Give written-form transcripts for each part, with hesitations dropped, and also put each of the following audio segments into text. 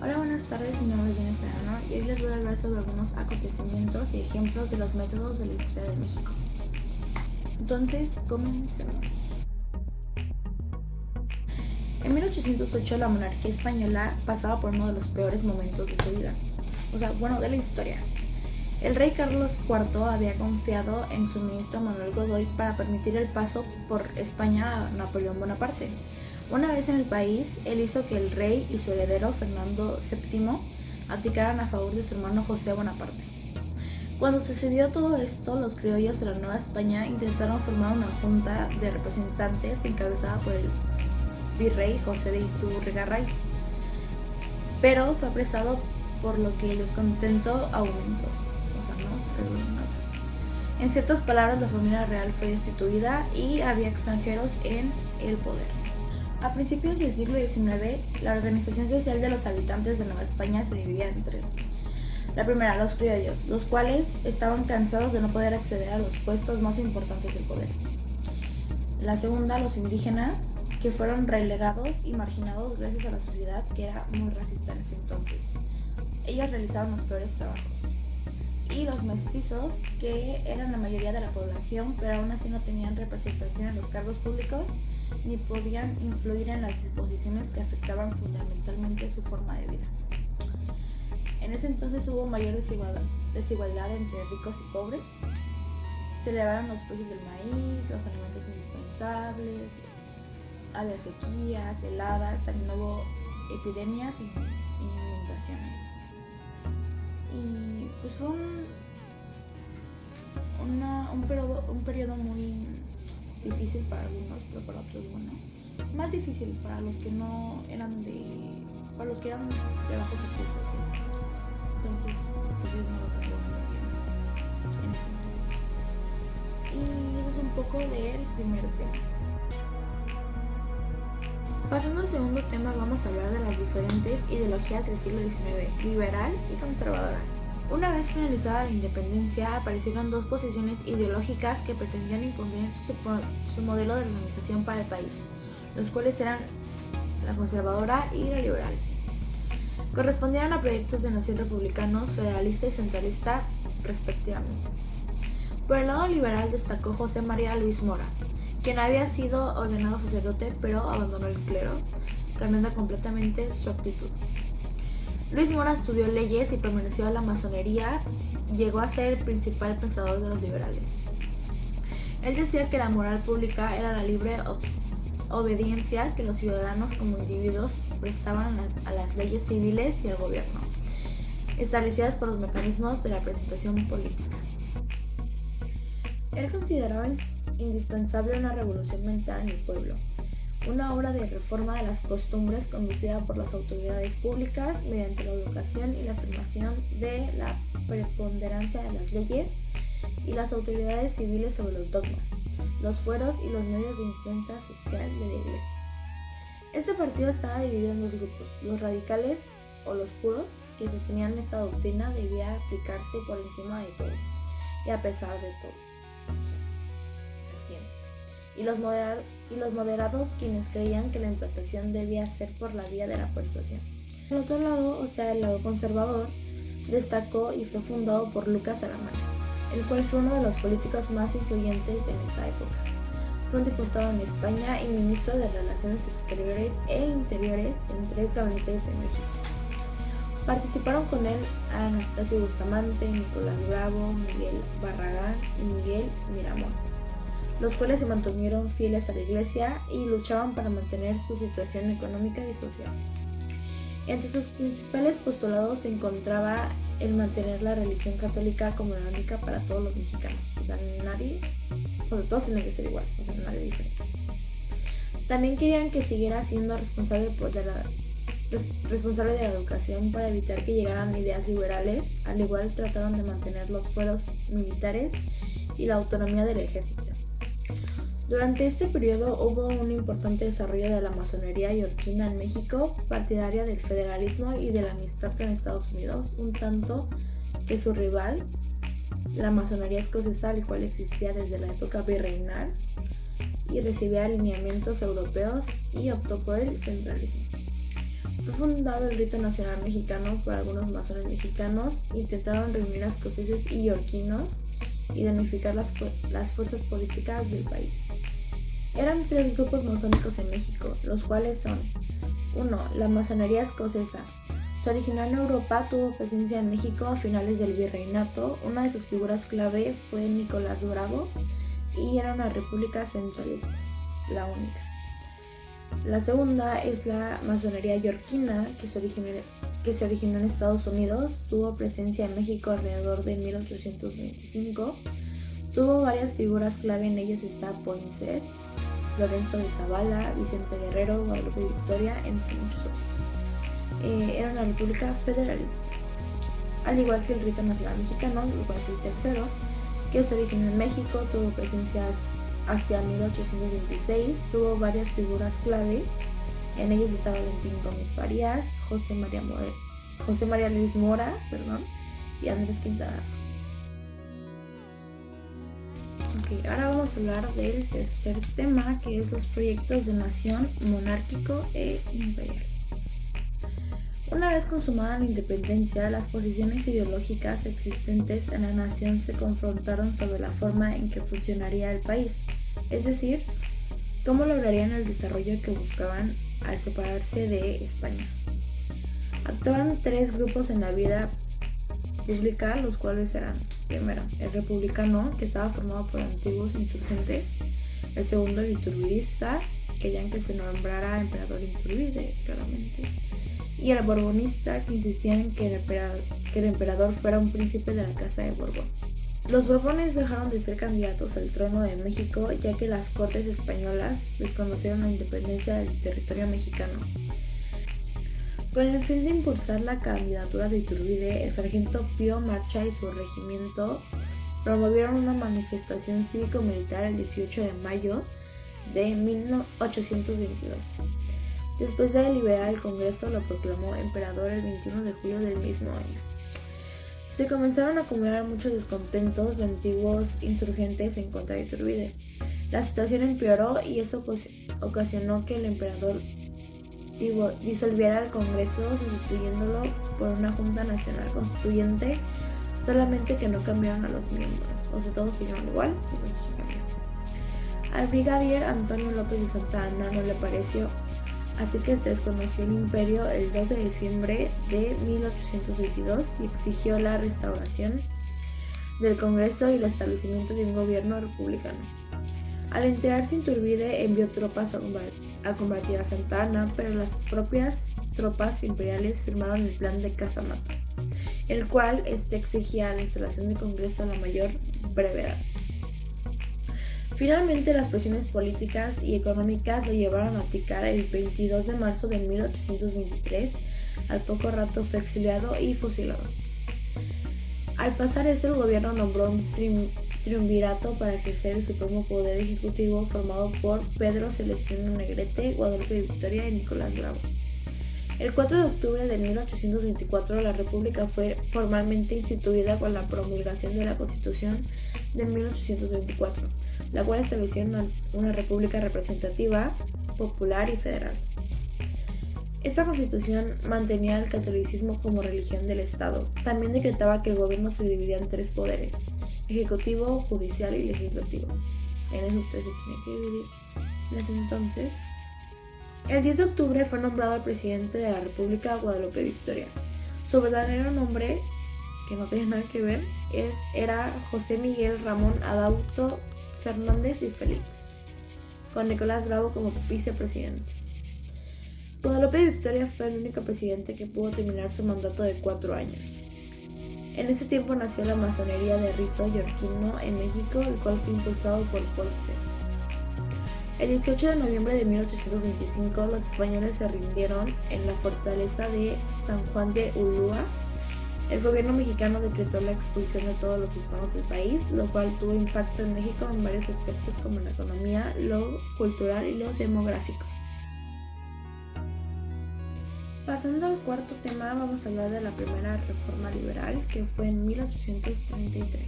Hola, buenas tardes, mi nombre es Jenny Serrano y hoy les voy a hablar sobre algunos acontecimientos y ejemplos de los métodos de la historia de México. Entonces, comencemos. En 1808 la monarquía española pasaba por uno de los peores momentos de su vida, de la historia. El rey Carlos IV había confiado en su ministro Manuel Godoy para permitir el paso por España a Napoleón Bonaparte. Una vez en el país, él hizo que el rey y su heredero Fernando VII abdicaran a favor de su hermano José Bonaparte. Cuando sucedió todo esto, los criollos de la Nueva España intentaron formar una junta de representantes encabezada por el virrey José de Iturrigaray, pero fue apresado, por lo que el descontento aumentó. En ciertas palabras, la familia real fue destituida y había extranjeros en el poder. A principios del siglo XIX, la organización social de los habitantes de Nueva España se dividía en tres. La primera, los criollos, los cuales estaban cansados de no poder acceder a los puestos más importantes del poder. La segunda, los indígenas, que fueron relegados y marginados gracias a la sociedad que era muy racista en ese entonces. Ellos realizaban los peores trabajos. Y los mestizos, que eran la mayoría de la población, pero aún así no tenían representación en los cargos públicos ni podían influir en las disposiciones que afectaban fundamentalmente su forma de vida. En ese entonces hubo mayor desigualdad entre ricos y pobres. Se elevaron los precios del maíz, los alimentos indispensables, había sequías, heladas, también hubo epidemias y inundaciones. Y pues fue un periodo muy difícil para algunos, pero para otros bueno. Más difícil para los que no eran para los que eran de bajos recursos. Entonces, pues ellos no lo pasaron muy bien. Y eso es un poco del primer tema. Pasando al segundo tema, vamos a hablar de las diferentes ideologías del siglo XIX, liberal y conservadora. Una vez finalizada la independencia, aparecieron dos posiciones ideológicas que pretendían imponer su modelo de organización para el país, los cuales eran la conservadora y la liberal. Correspondían a proyectos de nación republicanos, federalista y centralista, respectivamente. Por el lado liberal destacó José María Luis Mora, quien había sido ordenado sacerdote pero abandonó el clero, cambiando completamente su actitud. Luis Mora estudió leyes y perteneció a la masonería. Llegó a ser el principal pensador de los liberales. Él decía que la moral pública era la libre obediencia que los ciudadanos como individuos prestaban a las leyes civiles y al gobierno, establecidas por los mecanismos de la presentación política. Él consideraba indispensable una revolución mental en el pueblo, una obra de reforma de las costumbres conducida por las autoridades públicas mediante la educación y la afirmación de la preponderancia de las leyes y las autoridades civiles sobre los dogmas, los fueros y los medios de influencia social de la Iglesia. Este partido estaba dividido en dos grupos: los radicales o los puros, que sostenían esta doctrina debía aplicarse por encima de todo y a pesar de todo. Y los moderados, quienes creían que la implantación debía ser por la vía de la persuasión. Por otro lado, el lado conservador, destacó y fue fundado por Lucas Alamán, el cual fue uno de los políticos más influyentes en esa época. Fue un diputado en España y ministro de Relaciones Exteriores e Interiores en 3 gabinetes en México. Participaron con él Anastasio Bustamante, Nicolás Bravo, Miguel Barragán y Miguel Miramón, los cuales se mantuvieron fieles a la Iglesia y luchaban para mantener su situación económica y social. Entre sus principales postulados se encontraba el mantener la religión católica como la única para todos los mexicanos. Todos tienen que ser igual, nadie diferente. También querían que siguiera siendo responsable de la educación para evitar que llegaran ideas liberales. Al igual trataron de mantener los fueros militares y la autonomía del ejército. Durante este periodo hubo un importante desarrollo de la masonería yorkina en México, partidaria del federalismo y de la amistad con Estados Unidos, un tanto que su rival, la masonería escocesa, la cual existía desde la época virreinal y recibía alineamientos europeos y optó por el centralismo. Fue fundado el rito nacional mexicano por algunos masones mexicanos. Intentaron reunir a escoceses y yorquinos y de unificar las fuerzas políticas del país. Eran 3 grupos masónicos en México, los cuales son: 1. La masonería escocesa. Se originó en Europa, tuvo presencia en México a finales del virreinato. Una de sus figuras clave fue Nicolás Bravo y era una república centralista, la única. La segunda es la masonería yorquina, que se originó en Estados Unidos, tuvo presencia en México alrededor de 1825. Tuvo varias figuras clave, en ellas está Poinsett, Lorenzo de Zavala, Vicente Guerrero, Guadalupe Victoria, entre muchos otros. Era una república federalista, al igual que el rito nacional mexicano, el cual es el tercero, que se originó en México, tuvo presencia hacia 1826, tuvo varias figuras clave, en ellas está Valentín Gómez Farías, José María Luis Mora, y Andrés Quintana. Ahora vamos a hablar del tercer tema, que es los proyectos de nación monárquico e imperial. Una vez consumada la independencia, las posiciones ideológicas existentes en la nación se confrontaron sobre la forma en que funcionaría el país, es decir, cómo lograrían el desarrollo que buscaban al separarse de España. Actuaban 3 grupos en la vida pública, los cuales eran: primero, el republicano, que estaba formado por antiguos insurgentes; el segundo, el iturbidista, que querían que se nombrara emperador Iturbide, claramente; y el borbonista, que insistía en que el emperador fuera un príncipe de la casa de Borbón. Los Borbones dejaron de ser candidatos al trono de México, ya que las cortes españolas desconocieron la independencia del territorio mexicano. Con el fin de impulsar la candidatura de Iturbide, el sargento Pío Marcha y su regimiento promovieron una manifestación cívico-militar el 18 de mayo de 1822. Después de deliberar, el Congreso lo proclamó emperador el 21 de julio del mismo año. Se comenzaron a acumular muchos descontentos de antiguos insurgentes en contra de Iturbide. La situación empeoró y eso ocasionó que el emperador disolviera el Congreso, sustituyéndolo por una Junta Nacional Constituyente, solamente que no cambiaron a los miembros, o sea, todos siguieron igual, pero se cambió. Al brigadier Antonio López de Santa Anna no le pareció, así que se desconoció el imperio el 2 de diciembre de 1822 y exigió la restauración del Congreso y el establecimiento de un gobierno republicano. Al enterarse, Iturbide envió tropas a combatir a Santa Anna, pero las propias tropas imperiales firmaron el plan de Casamata, el cual exigía la instalación del Congreso a la mayor brevedad. Finalmente, las presiones políticas y económicas lo llevaron a abdicar el 22 de marzo de 1823. Al poco rato fue exiliado y fusilado. Al pasar eso, el gobierno nombró un triunvirato para ejercer el supremo poder ejecutivo, formado por Pedro Celestino Negrete, Guadalupe Victoria y Nicolás Bravo. El 4 de octubre de 1824, la República fue formalmente instituida con la promulgación de la Constitución de 1824, la cual establecía una república representativa, popular y federal. Esta constitución mantenía el catolicismo como religión del Estado. También decretaba que el gobierno se dividía en 3 poderes: ejecutivo, judicial y legislativo. En esos 3 se tenía que dividir. Desde entonces, el 10 de octubre fue nombrado el presidente de la República Guadalupe Victoria. Su verdadero nombre, que no tenía nada que ver, era José Miguel Ramón Adauto Fernández y Félix, con Nicolás Bravo como vicepresidente. Guadalupe Victoria fue el único presidente que pudo terminar su mandato de 4 años. En ese tiempo nació la masonería de rito yorquino en México, el cual fue impulsado por Poinsett. El 18 de noviembre de 1825, los españoles se rindieron en la fortaleza de San Juan de Ulúa. El gobierno mexicano decretó la expulsión de todos los hispanos del país, lo cual tuvo impacto en México en varios aspectos como la economía, lo cultural y lo demográfico. Pasando al cuarto tema, vamos a hablar de la primera reforma liberal, que fue en 1833.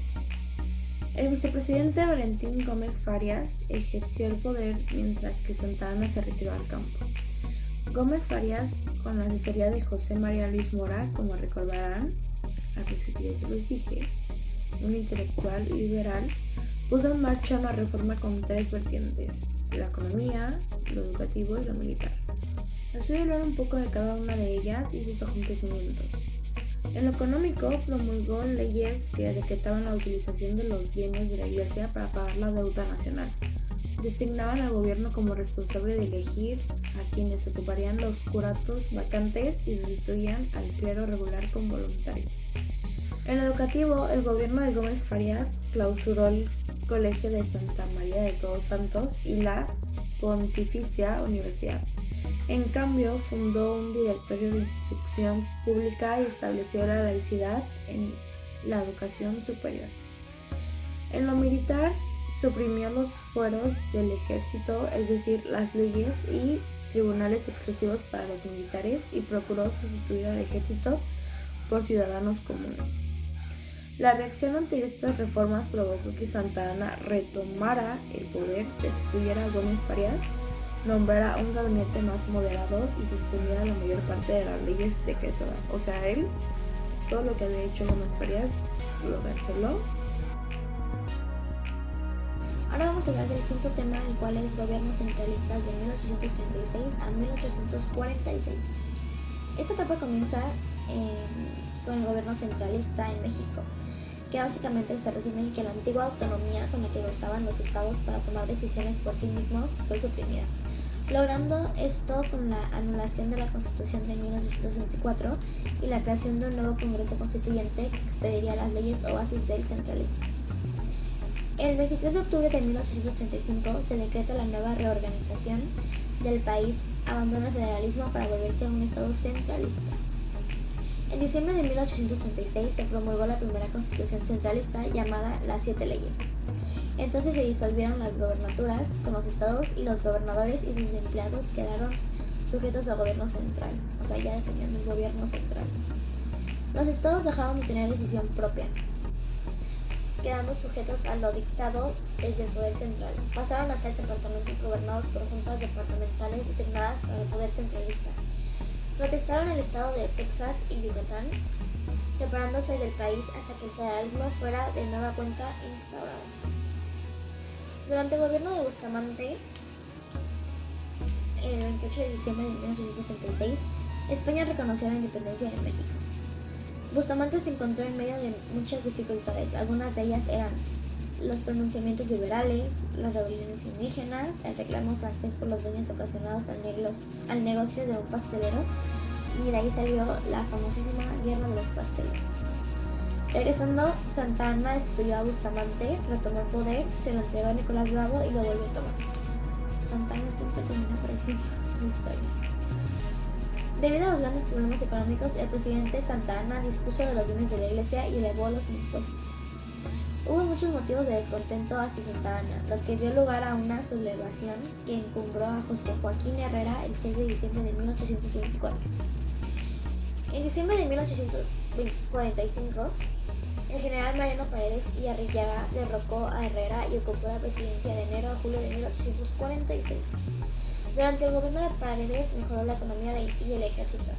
El vicepresidente Valentín Gómez Farías ejerció el poder mientras que Santa Anna se retiró al campo. Gómez Farías, con la asesoría de José María Luis Mora, como recordarán, al principio ya les dije, un intelectual liberal, puso en marcha una reforma con 3 vertientes: la economía, lo educativo y lo militar. Les voy a hablar un poco de cada una de ellas y sus acontecimientos. En lo económico, promulgó leyes que decretaban la utilización de los bienes de la Iglesia para pagar la deuda nacional. Designaban al gobierno como responsable de elegir a quienes ocuparían los curatos vacantes y sustituían al clero regular con voluntarios. En lo educativo, el gobierno de Gómez Farías clausuró el Colegio de Santa María de Todos Santos y la Pontificia Universidad. En cambio, fundó un directorio de instrucción pública y estableció la laicidad en la educación superior. En lo militar, suprimió los fueros del ejército, es decir, las leyes y tribunales exclusivos para los militares, y procuró sustituir al ejército por ciudadanos comunes. La reacción ante estas reformas provocó que Santa Anna retomara el poder, destituyera a Gómez Farías, nombrara un gabinete más moderado y suspendiera la mayor parte de las leyes decretadas. O sea, él, todo lo que había hecho Gómez Farías, lo canceló. Ahora vamos a hablar del quinto tema, el cual es gobiernos centralistas de 1836 a 1846. Esta etapa comienza con el gobierno centralista en México, que básicamente se resume en que la antigua autonomía con la que gozaban los estados para tomar decisiones por sí mismos fue suprimida, logrando esto con la anulación de la Constitución de 1824 y la creación de un nuevo Congreso Constituyente que expediría las leyes o bases del centralismo. El 23 de octubre de 1835 se decreta la nueva reorganización del país, abandona el federalismo para volverse a un estado centralista. En diciembre de 1836 se promulgó la primera constitución centralista llamada Las Siete Leyes. Entonces se disolvieron las gobernaturas con los estados y los gobernadores y sus empleados quedaron sujetos al gobierno central, o sea, ya dependían del gobierno central. Los estados dejaron de tener decisión propia, quedando sujetos a lo dictado desde el poder central. Pasaron a ser departamentos gobernados por juntas departamentales designadas por el poder centralista. Protestaron el estado de Texas y Yucatán, separándose del país hasta que el federalismo fuera de nueva cuenta instaurado. Durante el gobierno de Bustamante, el 28 de diciembre de 1866, España reconoció la independencia de México. Bustamante se encontró en medio de muchas dificultades. Algunas de ellas eran los pronunciamientos liberales, las rebeliones indígenas, el reclamo francés por los daños ocasionados al negocio de un pastelero, y de ahí salió la famosísima Guerra de los Pasteles. Regresando, Santa Anna destituyó a Bustamante, retomó el poder, se lo entregó a Nicolás Bravo y lo volvió a tomar. Santa Anna siempre termina apareciendo en la historia. Debido a los grandes problemas económicos, el presidente Santa Anna dispuso de los bienes de la iglesia y elevó los impuestos. Hubo muchos motivos de descontento hacia Santa Anna, lo que dio lugar a una sublevación que encumbró a José Joaquín Herrera el 6 de diciembre de 1824. En diciembre de 1845, el general Mariano Paredes y Arrillaga derrocó a Herrera y ocupó la presidencia de enero a julio de 1846. Durante el gobierno de Paredes mejoró la economía y el ejército.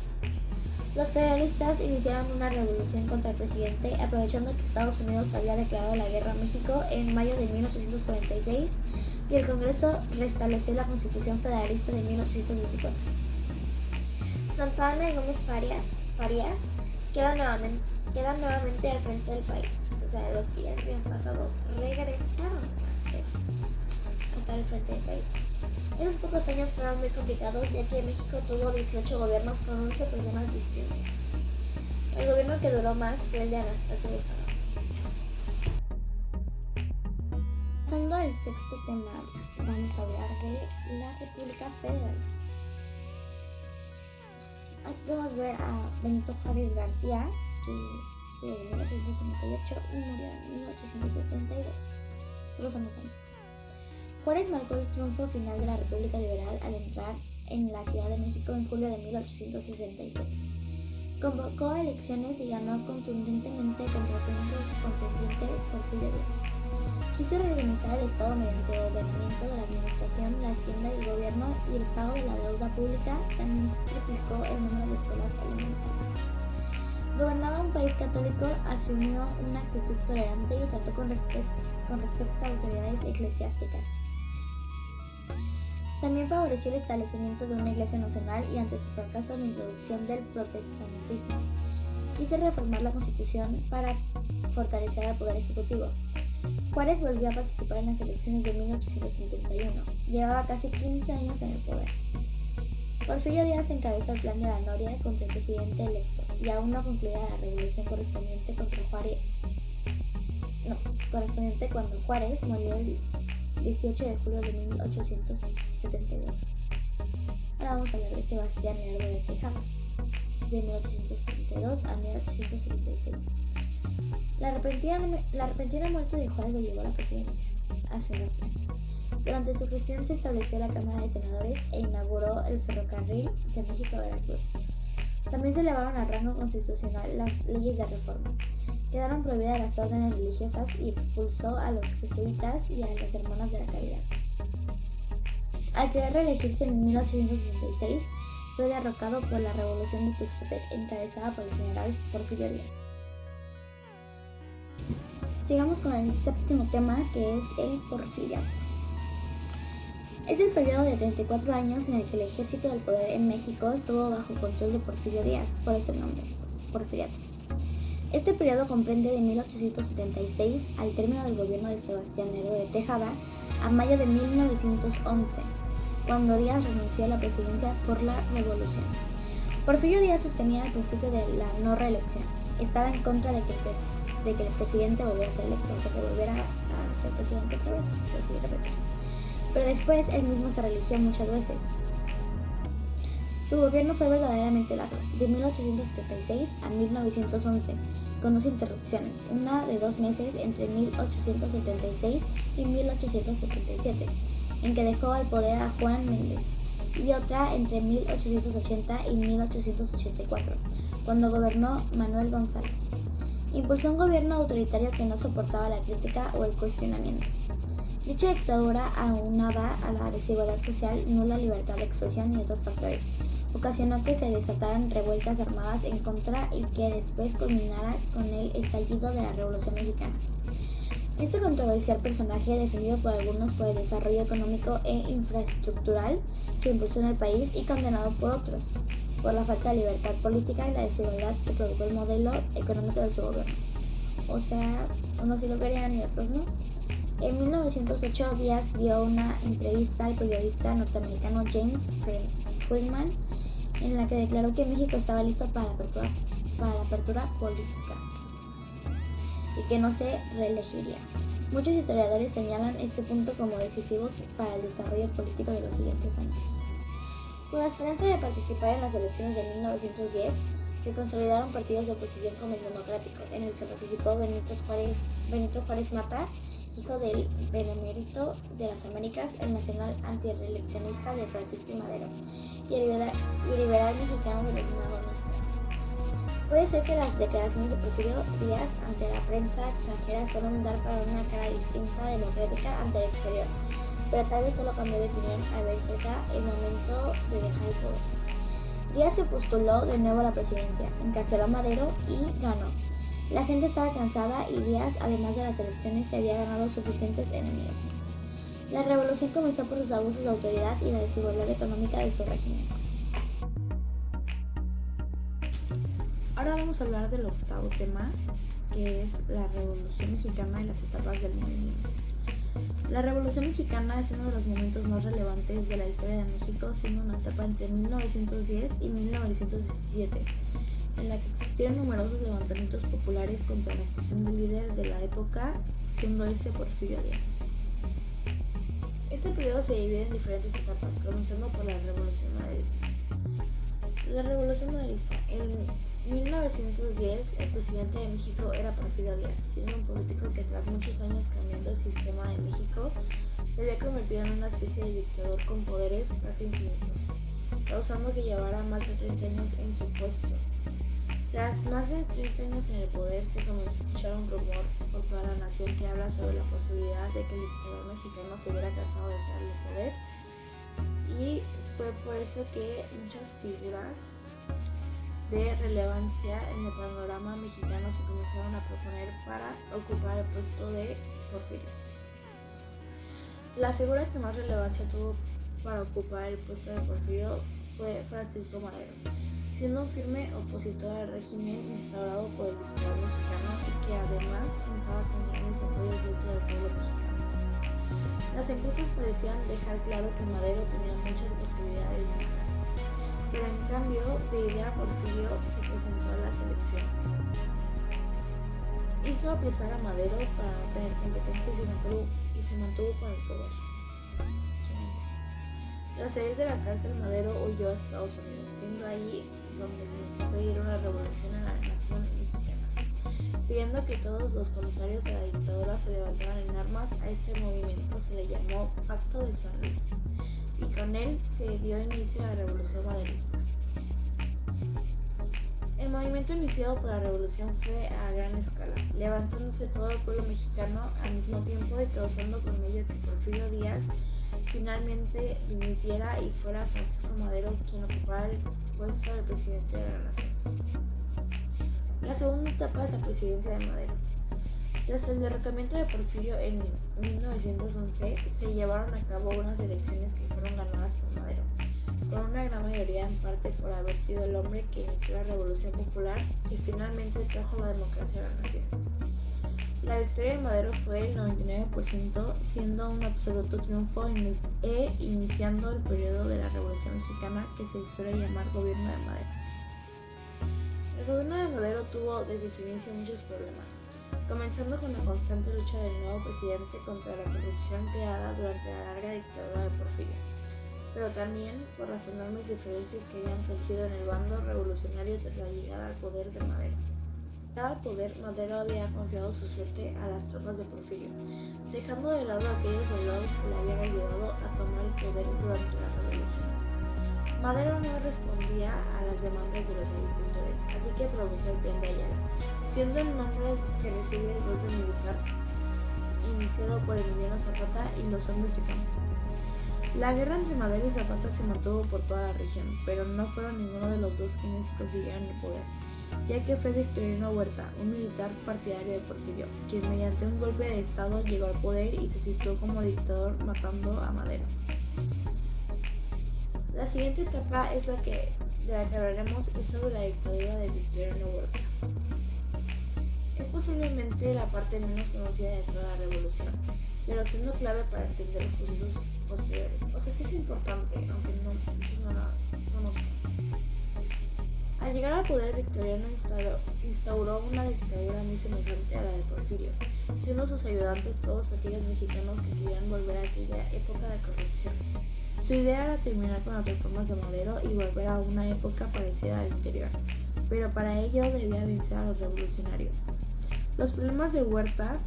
Los federalistas iniciaron una revolución contra el presidente, aprovechando que Estados Unidos había declarado la guerra a México en mayo de 1846 y el Congreso restableció la Constitución Federalista de 1824. Santa Anna y Gómez Farías quedan nuevamente al frente del país. O sea, los que ya habían pasado regresaron a estar al frente del país. Esos pocos años fueron muy complicados, ya que México tuvo 18 gobiernos con 11 personas distintas. El gobierno que duró más fue el de Anastasio Bustamante. Pasando al sexto tema, vamos a hablar de la República Federal. Aquí podemos ver a Benito Juárez García, que en 1858 y murió en 1872. Todos somos años. Juárez marcó el triunfo final de la República Liberal al entrar en la Ciudad de México en julio de 1866. Convocó elecciones y ganó contundentemente contra su contendiente Porfirio Díaz. Quiso reorganizar el Estado mediante el ordenamiento de la administración, la hacienda y el gobierno y el pago de la deuda pública. También triplicó el número de escuelas elementales. Gobernaba un país católico, asumió una actitud tolerante y trató con respecto a autoridades eclesiásticas. También favoreció el establecimiento de una iglesia nacional y ante su fracaso la introducción del protestantismo. Quiso reformar la Constitución para fortalecer el poder ejecutivo. Juárez volvió a participar en las elecciones de 1851. Llevaba casi 15 años en el poder. Porfirio Díaz encabezó el plan de la Noria contra el presidente electo y aún no concluida la revolución correspondiente cuando Juárez murió el 18 de julio de 1872. Ahora vamos a hablar de Sebastián Lerdo de Tejada, de 1872 a 1876. La repentina muerte de Juárez lo llevó a la presidencia, a Sebastián. Durante su gestión se estableció la Cámara de Senadores e inauguró el ferrocarril de México a Veracruz. También se elevaron al rango constitucional las leyes de reforma. Quedaron prohibidas las órdenes religiosas y expulsó a los jesuitas y a las hermanas de la caridad. Al querer reelegirse en 1876, fue derrocado por la Revolución de Tuxtepec, encabezada por el general Porfirio Díaz. Sigamos con el séptimo tema, que es el porfiriato. Es el periodo de 34 años en el que el ejército del poder en México estuvo bajo control de Porfirio Díaz, por eso el nombre, porfiriato. Este periodo comprende de 1876 al término del gobierno de Sebastián Lerdo de Tejada a mayo de 1911, cuando Díaz renunció a la presidencia por la revolución. Porfirio Díaz sostenía el principio de la no reelección. Estaba en contra de que el presidente volviera a ser electo, o sea, que volviera a ser presidente otra vez, así repetir. Pero después él mismo se religió muchas veces. Su gobierno fue verdaderamente largo, de 1876 a 1911, con dos interrupciones, una de 2 meses entre 1876 y 1877, en que dejó al poder a Juan Méndez, y otra entre 1880 y 1884, cuando gobernó Manuel González. Impulsó un gobierno autoritario que no soportaba la crítica o el cuestionamiento. Dicha dictadura, aunada a la desigualdad social, nula libertad de expresión y otros factores, ocasionó que se desataran revueltas armadas en contra y que después culminara con el estallido de la Revolución Mexicana. Este controversial personaje, defendido por algunos por el desarrollo económico e infraestructural que impulsó en el país y condenado por otros, por la falta de libertad política y la desigualdad que provocó el modelo económico de su gobierno. O sea, unos sí lo querían y otros no. En 1908, Díaz dio una entrevista al periodista norteamericano James Freeman, en la que declaró que México estaba listo para la apertura política y que no se reelegiría. Muchos historiadores señalan este punto como decisivo para el desarrollo político de los siguientes años. Con la esperanza de participar en las elecciones de 1910, se consolidaron partidos de oposición como el Democrático, en el que participó Benito Juárez Mata, hijo del benemérito de las Américas, el nacional antireeleccionista de Francisco I. Madero, y el liberal mexicano de los magonistas. Puede ser que las declaraciones de Porfirio Díaz ante la prensa extranjera fueron dar para una cara distinta democrática ante el exterior, pero tal vez solo cambió de opinión al ver cerca el momento de dejar el poder. Díaz se postuló de nuevo a la presidencia, encarceló a Madero y ganó. La gente estaba cansada y Díaz, además de las elecciones, se había ganado suficientes enemigos. La revolución comenzó por sus abusos de autoridad y la desigualdad económica de su régimen. Ahora vamos a hablar del octavo tema, que es la Revolución Mexicana y las etapas del movimiento. La Revolución Mexicana es uno de los momentos más relevantes de la historia de México, siendo una etapa entre 1910 y 1917, en la que existieron numerosos levantamientos populares contra la gestión del líder de la época, siendo ese Porfirio Díaz. Este periodo se divide en diferentes etapas, comenzando por la Revolución Maderista. La Revolución Maderista. En 1910, el presidente de México era Porfirio Díaz, siendo un político que tras muchos años cambiando el sistema de México, se había convertido en una especie de dictador con poderes casi infinitos, causando que llevara más de 30 años en su puesto. Tras más de 30 años en el poder, se comenzó a escuchar un rumor por toda la nación que habla sobre la posibilidad de que el dictador mexicano se hubiera cansado de estar en el poder, y fue por eso que muchas figuras de relevancia en el panorama mexicano se comenzaron a proponer para ocupar el puesto de Porfirio. La figura que más relevancia tuvo para ocupar el puesto de Porfirio fue Francisco Madero, siendo un firme opositor al régimen instaurado por el dictador mexicano y que además contaba con grandes apoyos dentro del pueblo mexicano. Las encuestas parecían dejar claro que Madero tenía muchas posibilidades de ganar, pero en cambio de idea Porfirio se presentó a las elecciones. Hizo apresar a Madero para no tener competencias y se mantuvo con el poder. Tras salir de la cárcel, Madero huyó a Estados Unidos, siendo ahí donde comenzó a pedir una revolución en la nación mexicana, pidiendo que todos los contrarios a la dictadura se levantaran en armas. A este movimiento se le llamó Pacto de San Luis, y con él se dio inicio a la revolución maderista. El movimiento iniciado por la revolución fue a gran escala, levantándose todo el pueblo mexicano al mismo tiempo y causando con ello que Porfirio Díaz finalmente dimitiera y fuera Francisco Madero quien ocupara el puesto de presidente de la nación. La segunda etapa es la presidencia de Madero. Tras el derrocamiento de Porfirio en 1911, se llevaron a cabo unas elecciones que fueron ganadas por Madero, con una gran mayoría en parte por haber sido el hombre que inició la Revolución Popular que finalmente trajo la democracia a la nación. La victoria de Madero fue el 99%, siendo un absoluto triunfo e iniciando el periodo de la Revolución Mexicana que se suele llamar Gobierno de Madero. El gobierno de Madero tuvo desde su inicio muchos problemas, comenzando con la constante lucha del nuevo presidente contra la corrupción creada durante la larga dictadura de Porfirio, pero también por las enormes diferencias que habían surgido en el bando revolucionario tras la llegada al poder de Madero. Al poder, Madero había confiado su suerte a las tropas de Porfirio, dejando de lado a aquellos soldados que le habían ayudado a tomar el poder durante la revolución. Madero no respondía a las demandas de los agricultores, así que provocó el Plan de Ayala, siendo el nombre que recibe el golpe militar iniciado por Emiliano Zapata y los hombres de campo. La guerra entre Madero y Zapata se mantuvo por toda la región, pero no fueron ninguno de los dos quienes consiguieron el poder, ya que fue Victoriano Huerta, un militar partidario de Porfirio, quien mediante un golpe de estado llegó al poder y se situó como dictador matando a Madero. La siguiente etapa es de la que hablaremos es sobre la dictadura de Victoriano Huerta. Es posiblemente la parte menos conocida de toda la revolución, pero siendo clave para entender los procesos posteriores. O sea, sí es importante, aunque no sé. Al llegar al poder, Victoriano instauró una dictadura muy semejante a la de Porfirio, siendo sus ayudantes todos aquellos mexicanos que querían volver a aquella época de corrupción. Su idea era terminar con las reformas de Madero y volver a una época parecida al anterior, pero para ello debía vencer a los revolucionarios. Los problemas de Huerta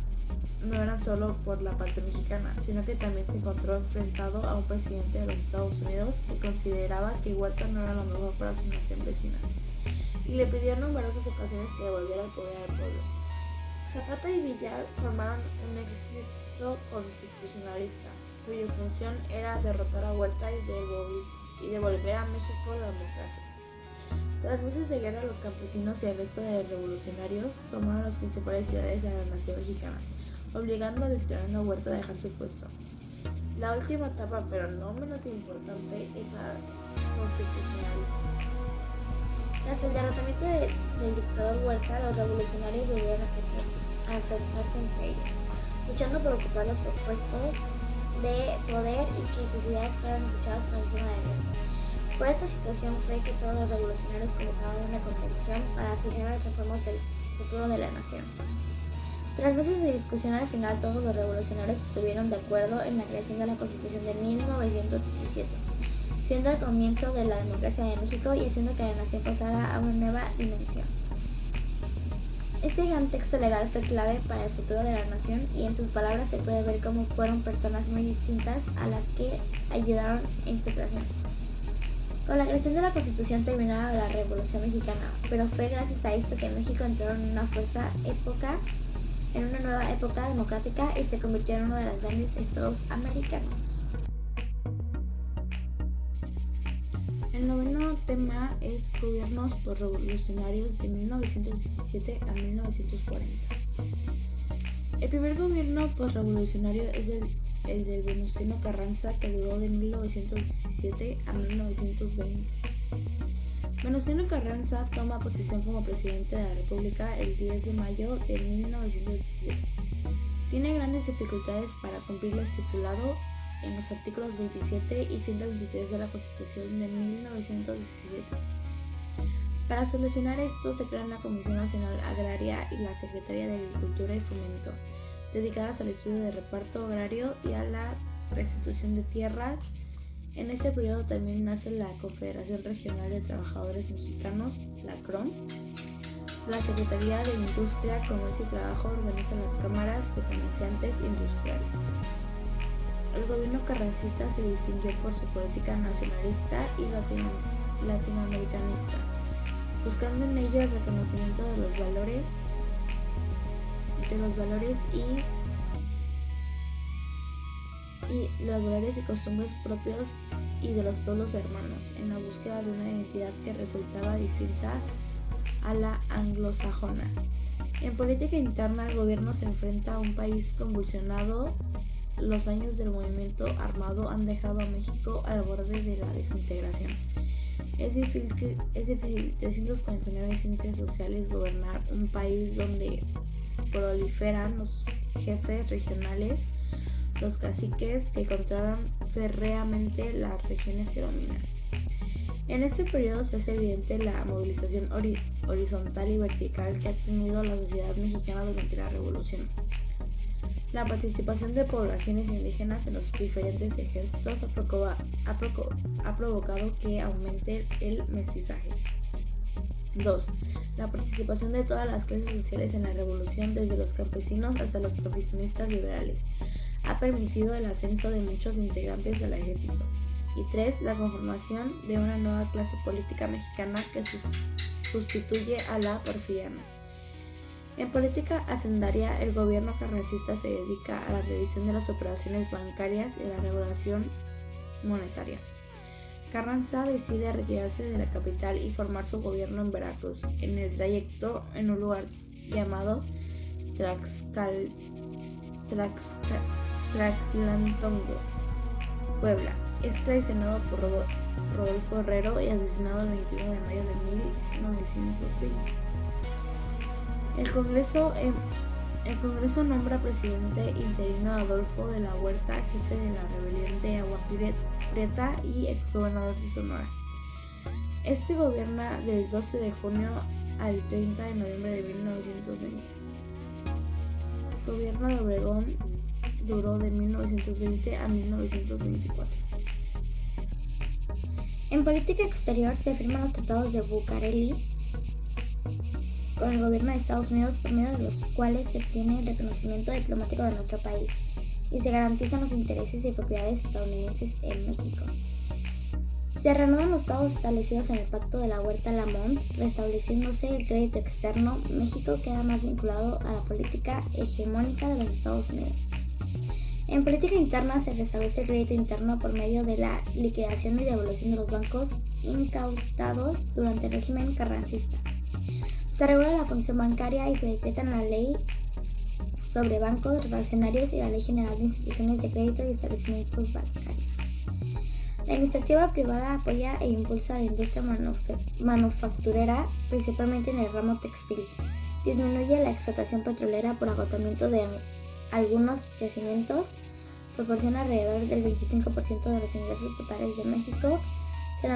no eran solo por la parte mexicana, sino que también se encontró enfrentado a un presidente de los Estados Unidos que consideraba que Huerta no era lo mejor para su nación vecina, y le pidieron en varias ocasiones que devolviera el poder al pueblo. Zapata y Villa formaron un ejército constitucionalista, cuya función era derrotar a Huerta y devolver a México la democracia. Tras meses de guerra, los campesinos y el resto de revolucionarios tomaron las principales ciudades de la nación mexicana, obligando a Victoriano Huerta a dejar su puesto. La última etapa, pero no menos importante, es la constitucionalista. Tras el derrotamiento del dictador Huerta, los revolucionarios volvieron a enfrentarse entre ellos, luchando por ocupar los puestos de poder y que sus ideas fueran escuchadas por encima del resto. Por esta situación fue que todos los revolucionarios convocaron una convención para fijar las reformas del futuro de la nación. Tras meses de discusión, al final todos los revolucionarios estuvieron de acuerdo en la creación de la Constitución de 1917, siendo el comienzo de la democracia de México y haciendo que la nación pasara a una nueva dimensión. Este gran texto legal fue clave para el futuro de la nación y en sus palabras se puede ver cómo fueron personas muy distintas a las que ayudaron en su creación. Con la creación de la Constitución terminaba la Revolución Mexicana, pero fue gracias a esto que México entró en una nueva época democrática y se convirtió en uno de los grandes estados americanos. El noveno tema es gobiernos posrevolucionarios de 1917 a 1940. El primer gobierno posrevolucionario es el de Venustiano Carranza, que duró de 1917 a 1920. Venustiano Carranza toma posesión como presidente de la República el 10 de mayo de 1917. Tiene grandes dificultades para cumplir lo estipulado en los artículos 27 y 123 de la Constitución de 1917. Para solucionar esto, se crean la Comisión Nacional Agraria y la Secretaría de Agricultura y Fomento, dedicadas al estudio del reparto agrario y a la restitución de tierras. En este periodo también nace la Confederación Regional de Trabajadores Mexicanos, la CROM. La Secretaría de Industria, Comercio y Trabajo organiza las cámaras de comerciantes industriales. El gobierno carrancista se distinguió por su política nacionalista y latinoamericanista, buscando en ello el reconocimiento de los valores y costumbres propios y de los pueblos hermanos, en la búsqueda de una identidad que resultaba distinta a la anglosajona. En política interna, el gobierno se enfrenta a un país convulsionado. Los años del movimiento armado han dejado a México al borde de la desintegración. Es difícil 349 ciencias sociales gobernar un país donde proliferan los jefes regionales, los caciques que controlan férreamente las regiones que dominan. En este periodo se hace evidente la movilización horizontal y vertical que ha tenido la sociedad mexicana durante la Revolución. La participación de poblaciones indígenas en los diferentes ejércitos ha provocado que aumente el mestizaje. 2. La participación de todas las clases sociales en la revolución, desde los campesinos hasta los profesionistas liberales, ha permitido el ascenso de muchos integrantes del ejército. Y 3. La conformación de una nueva clase política mexicana que sustituye a la porfiriana. En política hacendaria, el gobierno carrancista se dedica a la revisión de las operaciones bancarias y a la regulación monetaria. Carranza decide retirarse de la capital y formar su gobierno en Veracruz, en el trayecto en un lugar llamado Tlaxcalantongo, Puebla. Es traicionado por Rodolfo Herrero y asesinado el 21 de mayo de 1920. El Congreso nombra presidente interino a Adolfo de la Huerta, jefe de la rebelión de Agua Prieta y exgobernador de Sonora. Este gobierna del 12 de junio al 30 de noviembre de 1920. El gobierno de Obregón duró de 1920 a 1924. En política exterior se firman los tratados de Bucareli con el gobierno de Estados Unidos, por medio de los cuales se obtiene el reconocimiento diplomático de nuestro país y se garantizan los intereses y propiedades estadounidenses en México. Se reanudan los pagos establecidos en el Pacto de la Huerta-Lamont, restableciéndose el crédito externo. México queda más vinculado a la política hegemónica de los Estados Unidos. En política interna se restablece el crédito interno por medio de la liquidación y devolución de los bancos incautados durante el régimen carrancista. Se regula la función bancaria y se decretan la Ley sobre Bancos Refaccionarios y la Ley General de Instituciones de Crédito y Establecimientos Bancarios. La iniciativa privada apoya e impulsa la industria manufacturera, principalmente en el ramo textil. Disminuye la explotación petrolera por agotamiento de algunos yacimientos. Proporciona alrededor del 25% de los ingresos totales de México. Se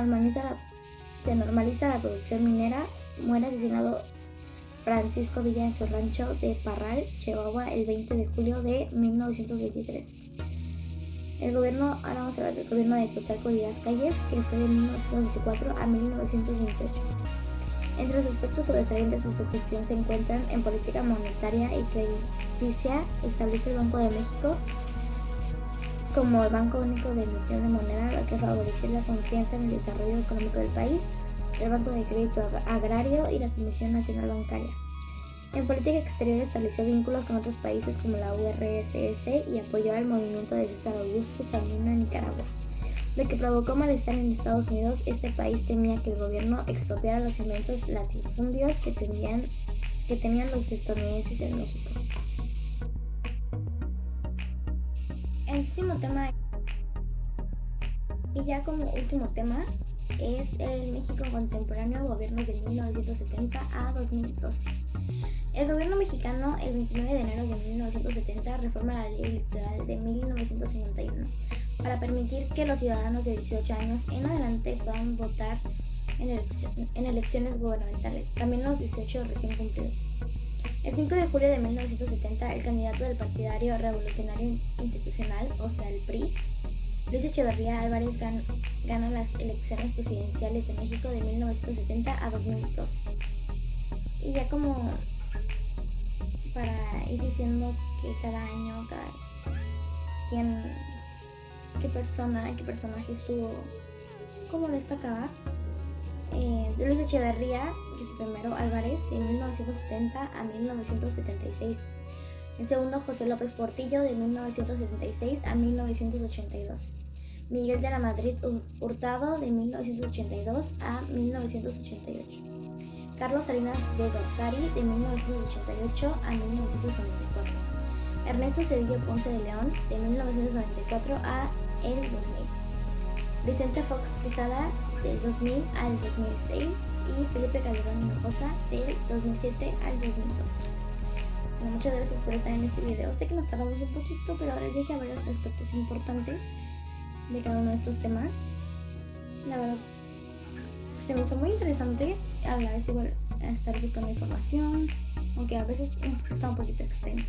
normaliza la producción minera. Muere asesinado Francisco Villa en su rancho de Parral, Chihuahua, el 20 de julio de 1923. Ahora vamos a hablar del gobierno de Plutarco Elías Calles, que fue de 1924 a 1928. Entre los aspectos sobresalientes de su gestión se encuentran en política monetaria y crediticia, establece el Banco de México, como el Banco Único de Emisión de Moneda, lo que favoreció la confianza en el desarrollo económico del país, el Banco de Crédito Agrario y la Comisión Nacional Bancaria. En política exterior estableció vínculos con otros países como la URSS y apoyó al movimiento de César Augusto Sandino en Nicaragua, lo que provocó malestar en Estados Unidos. Este país temía que el gobierno expropiara los inmensos latifundios que tenían los estadounidenses en México. El último tema, y ya como último tema, es el México contemporáneo, gobierno de 1970 a 2012. El gobierno mexicano, el 29 de enero de 1970, reforma la ley electoral de 1951 para permitir que los ciudadanos de 18 años en adelante puedan votar en elecciones gubernamentales, también los 18 recién cumplidos. El 5 de julio de 1970, el candidato del Partidario Revolucionario Institucional, o sea el PRI, Luis Echeverría Álvarez, gana las elecciones presidenciales de México de 1970 a 2002. Y ya como para ir diciendo que cada año, qué personaje estuvo como destacada. Luis Echeverría, que es el primero, Álvarez, de 1970 a 1976. El segundo, José López Portillo, de 1976 a 1982. Miguel de la Madrid Hurtado, de 1982 a 1988. Carlos Salinas de Gortari, de 1988 a 1994. Ernesto Zedillo Ponce de León, de 1994 a el 2000. Vicente Fox Quesada, del 2000 al 2006, y Felipe Calderón Hinojosa, del 2007 al 2002. Bueno, muchas gracias por estar en este video. Sé que nos tardamos un poquito, pero ahora les dije varios aspectos importantes de cada uno de estos temas. La verdad, se me hizo muy interesante. A la vez igual estar buscando información, aunque a veces está un poquito extenso.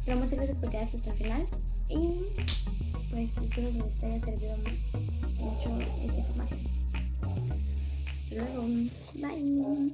Pero muchas gracias por quedarse hasta el final y pues espero que les haya servido mucho esta información. Hasta luego, bye.